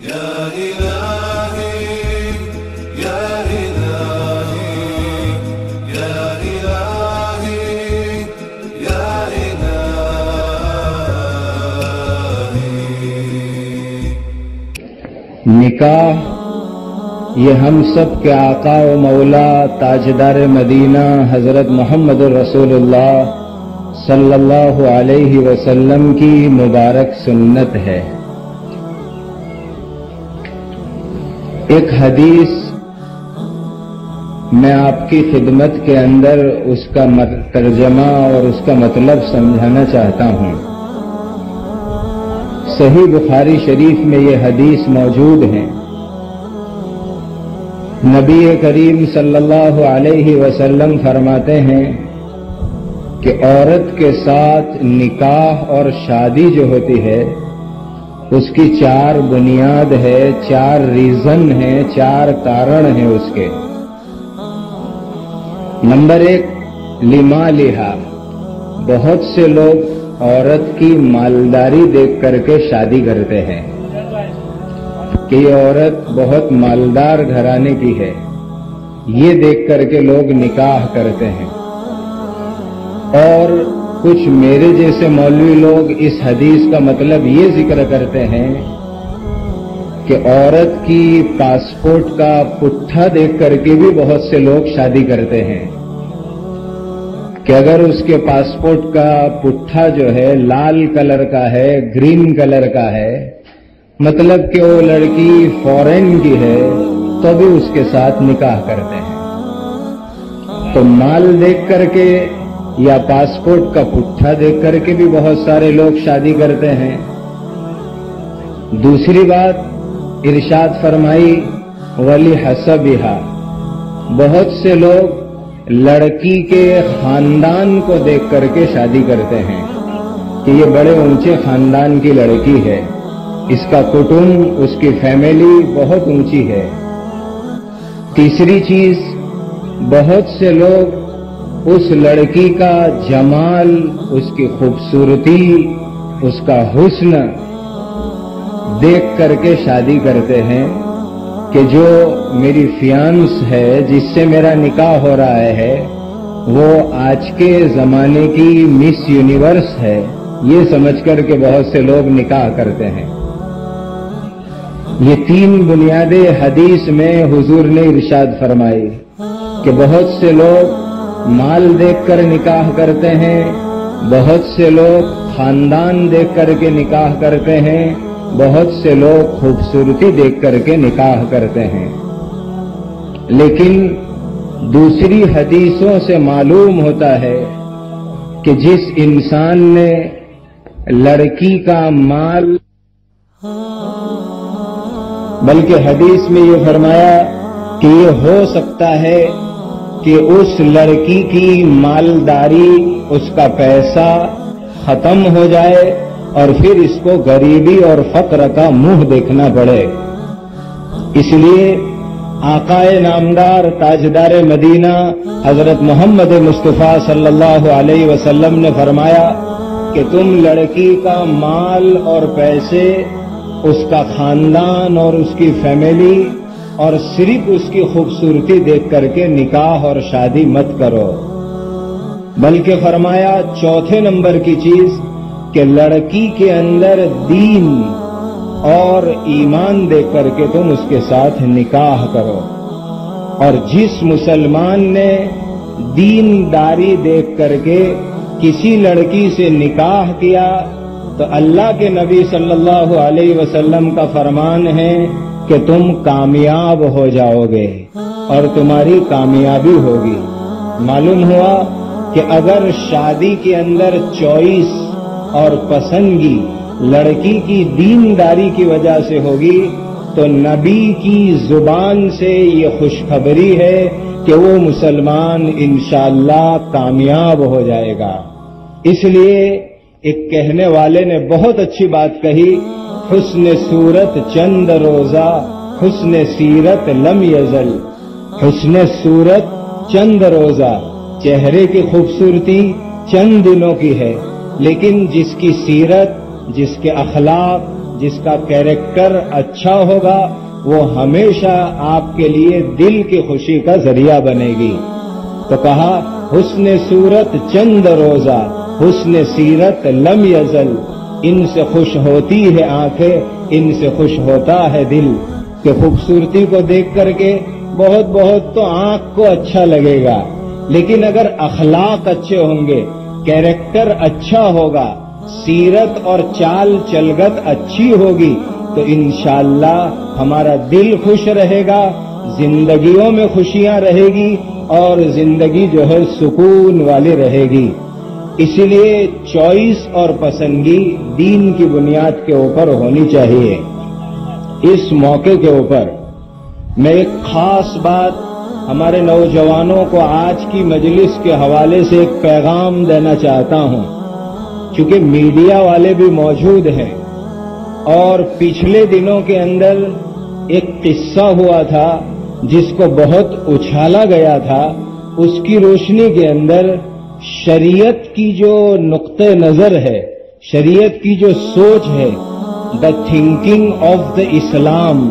نکاح یہ ہم سب کے آقا و مولا تاجدار مدینہ حضرت محمد رسول اللہ صلی اللہ علیہ وسلم کی مبارک سنت ہے۔ ایک حدیث میں آپ کی خدمت کے اندر اس کا ترجمہ اور اس کا مطلب سمجھانا چاہتا ہوں۔ صحیح بخاری شریف میں یہ حدیث موجود ہے۔ نبی کریم صلی اللہ علیہ وسلم فرماتے ہیں کہ عورت کے ساتھ نکاح اور شادی جو ہوتی ہے اس کی 4 بنیاد ہے، 4 ریزن ہیں، 4 کارن ہیں اس کے۔ نمبر 1 لمالہا، بہت سے لوگ عورت کی مالداری دیکھ کر کے شادی کرتے ہیں کہ یہ عورت بہت مالدار گھرانے کی ہے، یہ دیکھ کر کے لوگ نکاح کرتے ہیں۔ اور کچھ میرے جیسے مولوی لوگ اس حدیث کا مطلب یہ ذکر کرتے ہیں کہ عورت کی پاسپورٹ کا پٹھا دیکھ کر کے بھی بہت سے لوگ شادی کرتے ہیں کہ اگر اس کے پاسپورٹ کا پٹھا جو ہے لال کلر کا ہے، گرین کلر کا ہے، مطلب کہ وہ لڑکی فورن کی ہے، تو بھی اس کے ساتھ نکاح کرتے ہیں۔ تو مال دیکھ کر کے یا پاسپورٹ کا پٹھا دیکھ کر کے بھی بہت سارے لوگ شادی کرتے ہیں۔ دوسری بات ارشاد فرمائی وَلِحَسَبِهَا، بہت سے لوگ لڑکی کے خاندان کو دیکھ کر کے شادی کرتے ہیں کہ یہ بڑے اونچے خاندان کی لڑکی ہے، اس کا کٹمب، اس کی فیملی بہت اونچی ہے۔ تیسری چیز، بہت سے لوگ اس لڑکی کا جمال، اس کی خوبصورتی، اس کا حسن دیکھ کر کے شادی کرتے ہیں کہ جو میری فیانس ہے، جس سے میرا نکاح ہو رہا ہے، وہ آج کے زمانے کی مس یونیورس ہے، یہ سمجھ کر کے بہت سے لوگ نکاح کرتے ہیں۔ یہ 3 بنیادیں حدیث میں حضور نے ارشاد فرمائی کہ بہت سے لوگ مال دیکھ کر نکاح کرتے ہیں، بہت سے لوگ خاندان دیکھ کر کے نکاح کرتے ہیں، بہت سے لوگ خوبصورتی دیکھ کر کے نکاح کرتے ہیں۔ لیکن دوسری حدیثوں سے معلوم ہوتا ہے کہ جس انسان نے لڑکی کا مال، بلکہ حدیث میں یہ فرمایا کہ یہ ہو سکتا ہے کہ اس لڑکی کی مالداری، اس کا پیسہ ختم ہو جائے اور پھر اس کو غریبی اور فقر کا منہ دیکھنا پڑے۔ اس لیے آقا نامدار تاجدار مدینہ حضرت محمد مصطفیٰ صلی اللہ علیہ وسلم نے فرمایا کہ تم لڑکی کا مال اور پیسے، اس کا خاندان اور اس کی فیملی اور صرف اس کی خوبصورتی دیکھ کر کے نکاح اور شادی مت کرو، بلکہ فرمایا 4 نمبر کی چیز کہ لڑکی کے اندر دین اور ایمان دیکھ کر کے تم اس کے ساتھ نکاح کرو۔ اور جس مسلمان نے دینداری دیکھ کر کے کسی لڑکی سے نکاح کیا تو اللہ کے نبی صلی اللہ علیہ وسلم کا فرمان ہے کہ تم کامیاب ہو جاؤ گے اور تمہاری کامیابی ہوگی۔ معلوم ہوا کہ اگر شادی کے اندر چوائس اور پسندگی لڑکی کی دینداری کی وجہ سے ہوگی تو نبی کی زبان سے یہ خوشخبری ہے کہ وہ مسلمان انشاءاللہ کامیاب ہو جائے گا۔ اس لیے ایک کہنے والے نے بہت اچھی بات کہی، حسن صورت چند روزہ، حسن سیرت لم یزل۔ حسن صورت چند روزہ، چہرے کی خوبصورتی چند دنوں کی ہے، لیکن جس کی سیرت، جس کے اخلاق، جس کا کیریکٹر اچھا ہوگا وہ ہمیشہ آپ کے لیے دل کی خوشی کا ذریعہ بنے گی. تو کہا حسن صورت چند روزہ حسن سیرت لم یزل، ان سے خوش ہوتی ہے آنکھیں ان سے خوش ہوتا ہے دل. کہ خوبصورتی کو دیکھ کر کے بہت تو آنکھ کو اچھا لگے گا، لیکن اگر اخلاق اچھے ہوں گے، کیریکٹر اچھا ہوگا، سیرت اور چال چلگت اچھی ہوگی تو انشاءاللہ ہمارا دل خوش رہے گا، زندگیوں میں خوشیاں رہے گی اور زندگی جو ہے سکون والی رہے گی. اسی لیے چوائس اور پسندگی دین کی بنیاد کے اوپر ہونی چاہیے. اس موقع کے اوپر میں ایک خاص بات ہمارے نوجوانوں کو آج کی مجلس کے حوالے سے ایک پیغام دینا چاہتا ہوں. چونکہ میڈیا والے بھی موجود ہیں اور پچھلے دنوں کے اندر ایک قصہ ہوا تھا جس کو بہت اچھالا گیا تھا. اس کی روشنی کے اندر شریعت کی جو نقطہ نظر ہے، شریعت کی جو سوچ ہے، دا تھنکنگ آف دا اسلام،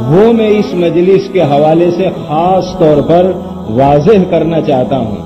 وہ میں اس مجلس کے حوالے سے خاص طور پر واضح کرنا چاہتا ہوں.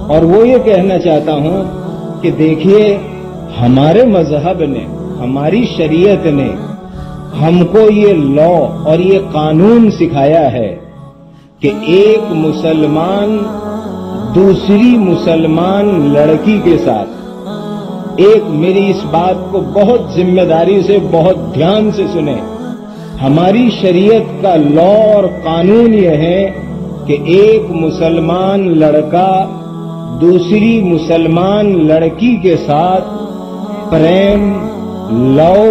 اور وہ یہ کہنا چاہتا ہوں کہ دیکھیے ہمارے مذہب نے، ہماری شریعت نے ہم کو یہ لا اور یہ قانون سکھایا ہے کہ ایک مسلمان دوسری مسلمان لڑکی کے ساتھ میری اس بات کو بہت ذمہ داری سے بہت دھیان سے سنیں. ہماری شریعت کا لا اور قانون یہ ہے کہ ایک مسلمان لڑکا دوسری مسلمان لڑکی کے ساتھ پریم لو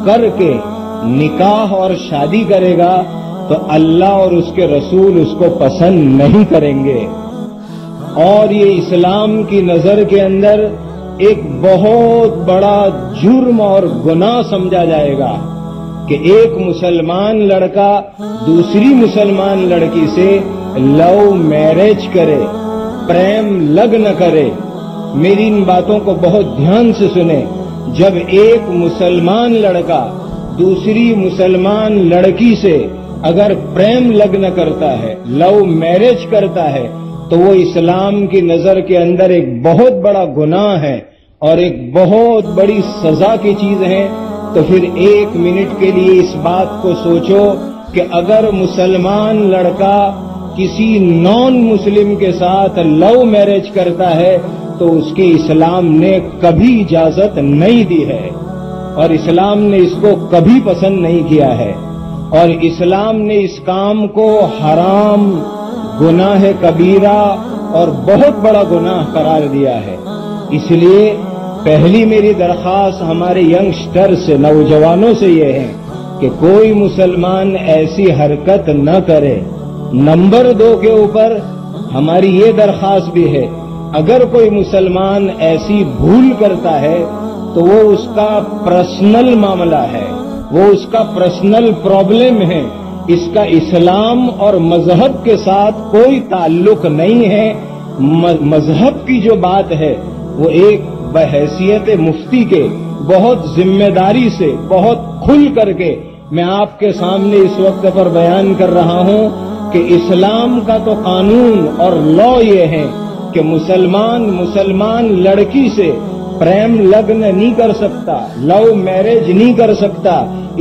کر کے نکاح اور شادی کرے گا تو اللہ اور اس کے رسول اس کو پسند نہیں کریں گے. اور یہ اسلام کی نظر کے اندر ایک بہت بڑا جرم اور گناہ سمجھا جائے گا کہ ایک مسلمان لڑکا دوسری مسلمان لڑکی سے لو میرج کرے، پریم لگن کرے. میری ان باتوں کو بہت دھیان سے سنیں. جب ایک مسلمان لڑکا دوسری مسلمان لڑکی سے اگر پریم لگن کرتا ہے، لو میرج کرتا ہے تو وہ اسلام کی نظر کے اندر ایک بہت بڑا گناہ ہے اور ایک بہت بڑی سزا کی چیز ہے. تو پھر ایک منٹ کے لیے اس بات کو سوچو کہ اگر مسلمان لڑکا کسی نان مسلم کے ساتھ لو میرج کرتا ہے تو اس کی اسلام نے کبھی اجازت نہیں دی ہے اور اسلام نے اس کو کبھی پسند نہیں کیا ہے اور اسلام نے اس کام کو حرام، گناہ کبیرہ اور بہت بڑا گناہ قرار دیا ہے. اس لیے پہلی میری درخواست ہمارے ینگسٹر سے، نوجوانوں سے یہ ہے کہ کوئی مسلمان ایسی حرکت نہ کرے. نمبر 2 کے اوپر ہماری یہ درخواست بھی ہے اگر کوئی مسلمان ایسی بھول کرتا ہے تو وہ اس کا پرسنل معاملہ ہے، وہ اس کا پرسنل پرابلم ہے، اس کا اسلام اور مذہب کے ساتھ کوئی تعلق نہیں ہے. مذہب کی جو بات ہے وہ ایک بحیثیت مفتی کے بہت ذمہ داری سے بہت کھل کر کے میں آپ کے سامنے اس وقت پر بیان کر رہا ہوں کہ اسلام کا تو قانون اور لا یہ ہے کہ مسلمان لڑکی سے پریم لگن نہیں کر سکتا، لو میرج نہیں کر سکتا.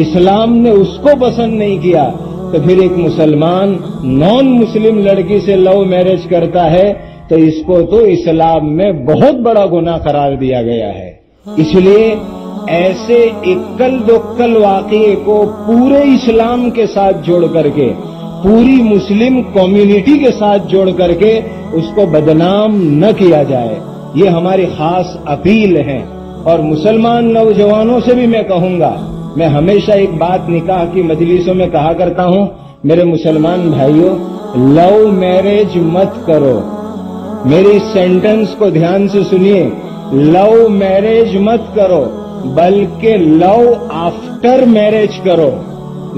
اسلام نے اس کو پسند نہیں کیا تو پھر ایک مسلمان نان مسلم لڑکی سے لو میرج کرتا ہے تو اس کو تو اسلام میں بہت بڑا گناہ قرار دیا گیا ہے. اس لیے ایسے اکل دکل واقعے کو پورے اسلام کے ساتھ جوڑ کر کے، پوری مسلم کمیونٹی کے ساتھ جوڑ کر کے اس کو بدنام نہ کیا جائے. یہ ہماری خاص اپیل ہے. اور مسلمان نوجوانوں سے بھی میں کہوں گا، میں ہمیشہ ایک بات نکاح کی مجلسوں میں کہا کرتا ہوں، میرے مسلمان بھائیوں، لو میرج مت کرو. میری اس سینٹنس کو دھیان سے سنیے، لو میرج مت کرو بلکہ لو آفٹر میرج کرو.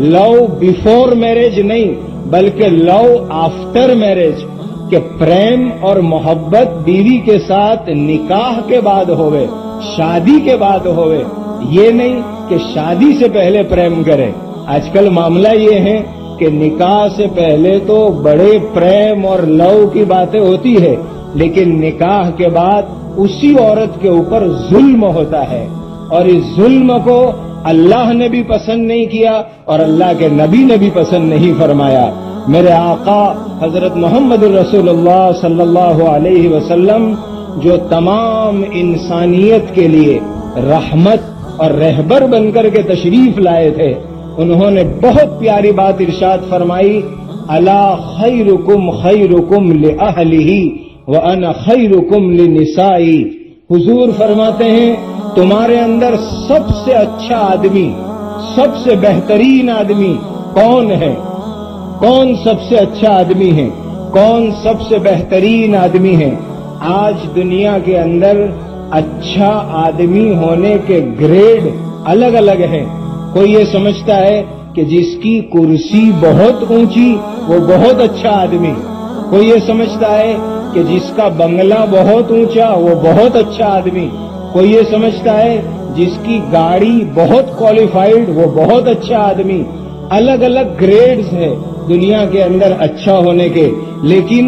لو بیفور میرج نہیں بلکہ لو آفٹر میرج، کہ پریم اور محبت بیوی کے ساتھ نکاح کے بعد ہوئے، شادی کے بعد ہوئے. یہ نہیں کہ شادی سے پہلے پریم کریں. آج کل معاملہ یہ ہے کہ نکاح سے پہلے تو بڑے پریم اور لو کی باتیں ہوتی ہے، لیکن نکاح کے بعد اسی عورت کے اوپر ظلم ہوتا ہے، اور اس ظلم کو اللہ نے بھی پسند نہیں کیا اور اللہ کے نبی نے بھی پسند نہیں فرمایا. میرے آقا حضرت محمد رسول اللہ صلی اللہ علیہ وسلم جو تمام انسانیت کے لیے رحمت اور رہبر بن کر کے تشریف لائے تھے، انہوں نے بہت پیاری بات ارشاد فرمائی، الا خیرکم خیرکم لأہلہ وَأَنَا خَيْرُكُمْ لِنِسَائِي. حضور فرماتے ہیں تمہارے اندر سب سے اچھا آدمی، سب سے بہترین آدمی کون ہے؟ کون سب سے اچھا آدمی ہے؟ کون سب سے بہترین آدمی ہے؟ آج دنیا کے اندر اچھا آدمی ہونے کے گریڈ الگ الگ ہیں. کوئی یہ سمجھتا ہے کہ جس کی کرسی بہت اونچی وہ بہت اچھا آدمی. کوئی یہ سمجھتا ہے کہ جس کا بنگلہ بہت اونچا وہ بہت اچھا آدمی. کوئی یہ سمجھتا ہے جس کی گاڑی بہت کوالیفائڈ وہ بہت اچھا آدمی. الگ الگ گریڈز ہیں دنیا کے اندر اچھا ہونے کے، لیکن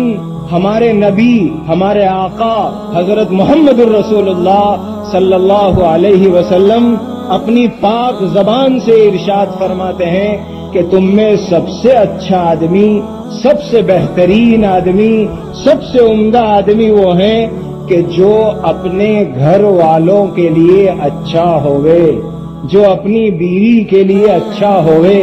ہمارے نبی، ہمارے آقا حضرت محمد الرسول اللہ صلی اللہ علیہ وسلم اپنی پاک زبان سے ارشاد فرماتے ہیں کہ تم میں سب سے اچھا آدمی، سب سے بہترین آدمی، سب سے عمدہ آدمی وہ ہیں کہ جو اپنے گھر والوں کے لیے اچھا ہوئے، جو اپنی بیوی کے لیے اچھا ہوئے،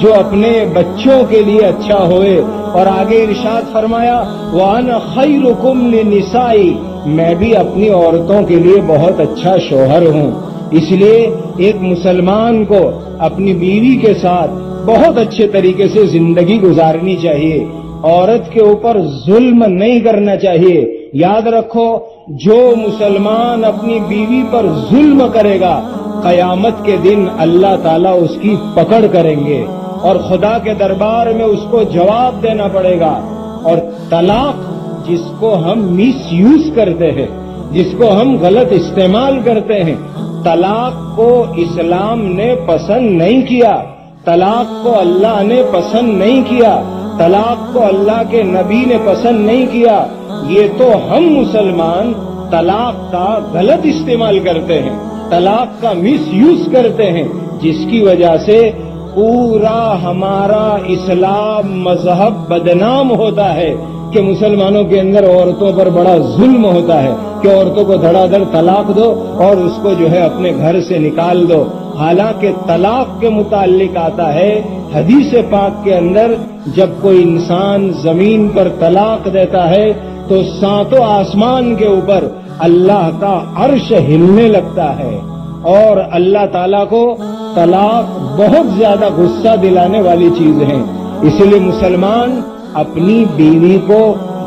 جو اپنے بچوں کے لیے اچھا ہوئے. اور آگے ارشاد فرمایا وَأَنَا خَيْرُكُمْ لِنِسَائِي، میں بھی اپنی عورتوں کے لیے بہت اچھا شوہر ہوں. اس لیے ایک مسلمان کو اپنی بیوی کے ساتھ بہت اچھے طریقے سے زندگی گزارنی چاہیے. عورت کے اوپر ظلم نہیں کرنا چاہیے. یاد رکھو جو مسلمان اپنی بیوی پر ظلم کرے گا قیامت کے دن اللہ تعالیٰ اس کی پکڑ کریں گے اور خدا کے دربار میں اس کو جواب دینا پڑے گا. اور طلاق جس کو ہم مس یوز کرتے ہیں، جس کو ہم غلط استعمال کرتے ہیں، طلاق کو اسلام نے پسند نہیں کیا، طلاق کو اللہ نے پسند نہیں کیا، طلاق کو اللہ کے نبی نے پسند نہیں کیا. یہ تو ہم مسلمان طلاق کا غلط استعمال کرتے ہیں، طلاق کا مس یوز کرتے ہیں، جس کی وجہ سے پورا ہمارا اسلام مذہب بدنام ہوتا ہے کہ مسلمانوں کے اندر عورتوں پر بڑا ظلم ہوتا ہے کہ عورتوں کو دھڑا دھڑ طلاق دو اور اس کو جو ہے اپنے گھر سے نکال دو. حالانکہ طلاق کے متعلق آتا ہے حدیث پاک کے اندر، جب کوئی انسان زمین پر طلاق دیتا ہے تو ساتوں آسمان کے اوپر اللہ کا عرش ہلنے لگتا ہے، اور اللہ تعالیٰ کو طلاق بہت زیادہ غصہ دلانے والی چیز ہے. اس لیے مسلمان اپنی بیوی کو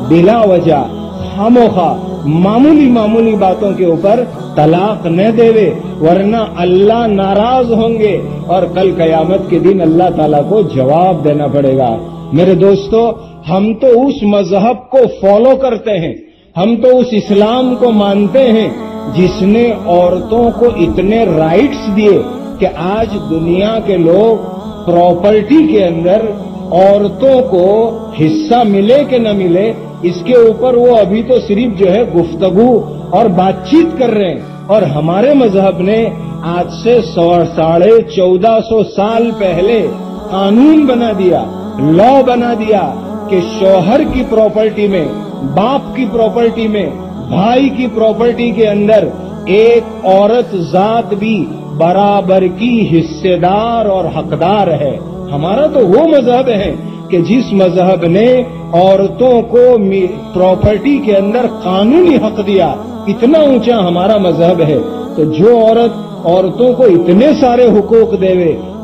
بلا وجہ خاموخواہ معمولی باتوں کے اوپر طلاق نہ دے، ورنہ اللہ ناراض ہوں گے اور کل قیامت کے دن اللہ تعالیٰ کو جواب دینا پڑے گا. میرے دوستو، ہم تو اس مذہب کو فالو کرتے ہیں، ہم تو اس اسلام کو مانتے ہیں جس نے عورتوں کو اتنے رائٹس دیے کہ آج دنیا کے لوگ پراپرٹی کے اندر عورتوں کو حصہ ملے کہ نہ ملے اس کے اوپر وہ ابھی تو صرف جو ہے گفتگو اور بات چیت کر رہے ہیں. اور ہمارے مذہب نے آج سے 1450 سال پہلے قانون بنا دیا، لا بنا دیا کہ شوہر کی پراپرٹی میں، باپ کی پراپرٹی میں، بھائی کی پراپرٹی کے اندر ایک عورت ذات بھی برابر کی حصے دار اور حقدار ہے. ہمارا تو وہ مذہب ہے کہ جس مذہب نے عورتوں کو پراپرٹی کے اندر قانونی حق دیا، اتنا اونچا ہمارا مذہب ہے. تو جو عورتوں کو اتنے سارے حقوق دے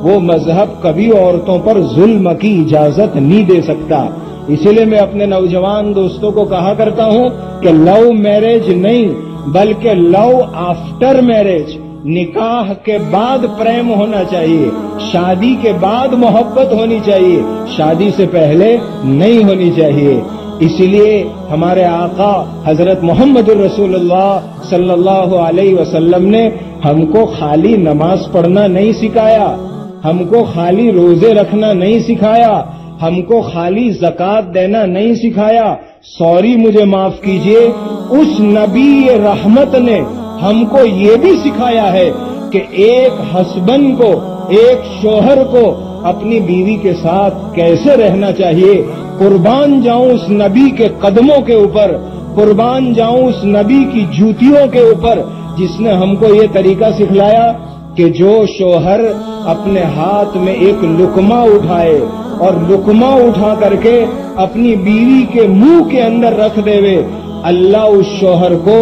وہ مذہب کبھی عورتوں پر ظلم کی اجازت نہیں دے سکتا. اسی لیے میں اپنے نوجوان دوستوں کو کہا کرتا ہوں کہ لو میرج نہیں بلکہ لو آفٹر میرج، نکاح کے بعد پریم ہونا چاہیے، شادی کے بعد محبت ہونی چاہیے، شادی سے پہلے نہیں ہونی چاہیے. اسی لیے ہمارے آقا حضرت محمد الرسول اللہ صلی اللہ علیہ وسلم نے ہم کو خالی نماز پڑھنا نہیں سکھایا، ہم کو خالی روزے رکھنا نہیں سکھایا، ہم کو خالی زکوٰۃ دینا نہیں سکھایا، سوری مجھے معاف کیجئے، اس نبی رحمت نے ہم کو یہ بھی سکھایا ہے کہ ایک ہسبینڈ کو، ایک شوہر کو اپنی بیوی کے ساتھ کیسے رہنا چاہیے۔ قربان جاؤں اس نبی کے قدموں کے اوپر، قربان جاؤں اس نبی کی جوتیوں کے اوپر، جس نے ہم کو یہ طریقہ سکھلایا کہ جو شوہر اپنے ہاتھ میں ایک لقمہ اٹھائے اور لقمہ اٹھا کر کے اپنی بیوی کے منہ کے اندر رکھ دے وے، اللہ اس شوہر کو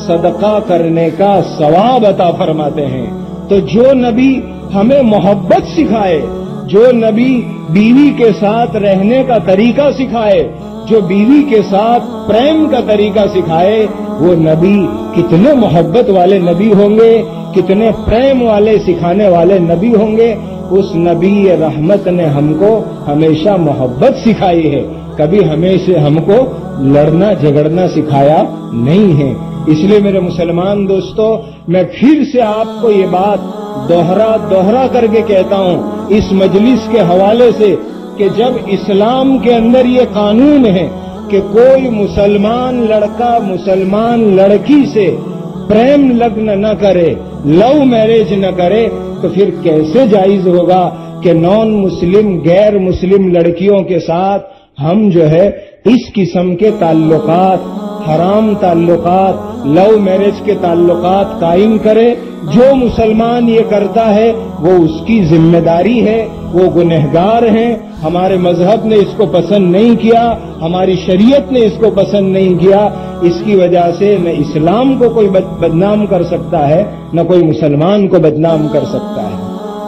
صدقہ کرنے کا ثواب عطا فرماتے ہیں۔ تو جو نبی ہمیں محبت سکھائے، جو نبی بیوی کے ساتھ رہنے کا طریقہ سکھائے، جو بیوی کے ساتھ پریم کا طریقہ سکھائے، وہ نبی کتنے محبت والے نبی ہوں گے، کتنے پریم والے سکھانے والے نبی ہوں گے۔ اس نبی رحمت نے ہم کو ہمیشہ محبت سکھائی ہے، کبھی ہم کو لڑنا جھگڑنا سکھایا نہیں ہے۔ اس لیے میرے مسلمان دوستو، میں پھر سے آپ کو یہ بات دوہرا کر کے کہتا ہوں اس مجلس کے حوالے سے کہ جب اسلام کے اندر یہ قانون ہے کہ کوئی مسلمان لڑکا مسلمان لڑکی سے پریم لگن نہ کرے، لو میرج نہ کرے، تو پھر کیسے جائز ہوگا کہ نان مسلم غیر مسلم لڑکیوں کے ساتھ ہم جو ہے اس قسم کے تعلقات، حرام تعلقات، لو میرج کے تعلقات قائم کرے۔ جو مسلمان یہ کرتا ہے وہ اس کی ذمہ داری ہے، وہ گنہگار ہیں۔ ہمارے مذہب نے اس کو پسند نہیں کیا، ہماری شریعت نے اس کو پسند نہیں کیا، اس کی وجہ سے نہ اسلام کو کوئی بدنام کر سکتا ہے، نہ کوئی مسلمان کو بدنام کر سکتا ہے۔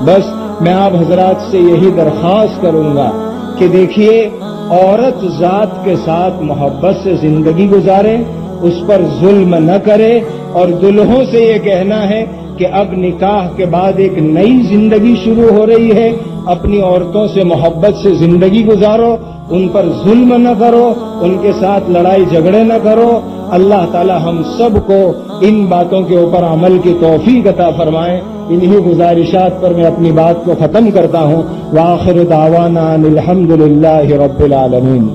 بس میں آپ حضرات سے یہی درخواست کروں گا کہ دیکھیے، عورت ذات کے ساتھ محبت سے زندگی گزارے، اس پر ظلم نہ کرے، اور دلہوں سے یہ کہنا ہے کہ اب نکاح کے بعد ایک نئی زندگی شروع ہو رہی ہے، اپنی عورتوں سے محبت سے زندگی گزارو، ان پر ظلم نہ کرو، ان کے ساتھ لڑائی جھگڑے نہ کرو۔ اللہ تعالی ہم سب کو ان باتوں کے اوپر عمل کی توفیق عطا فرمائے۔ انہی گزارشات پر میں اپنی بات کو ختم کرتا ہوں۔ وآخر دعوانا الحمدللہ رب العالمین۔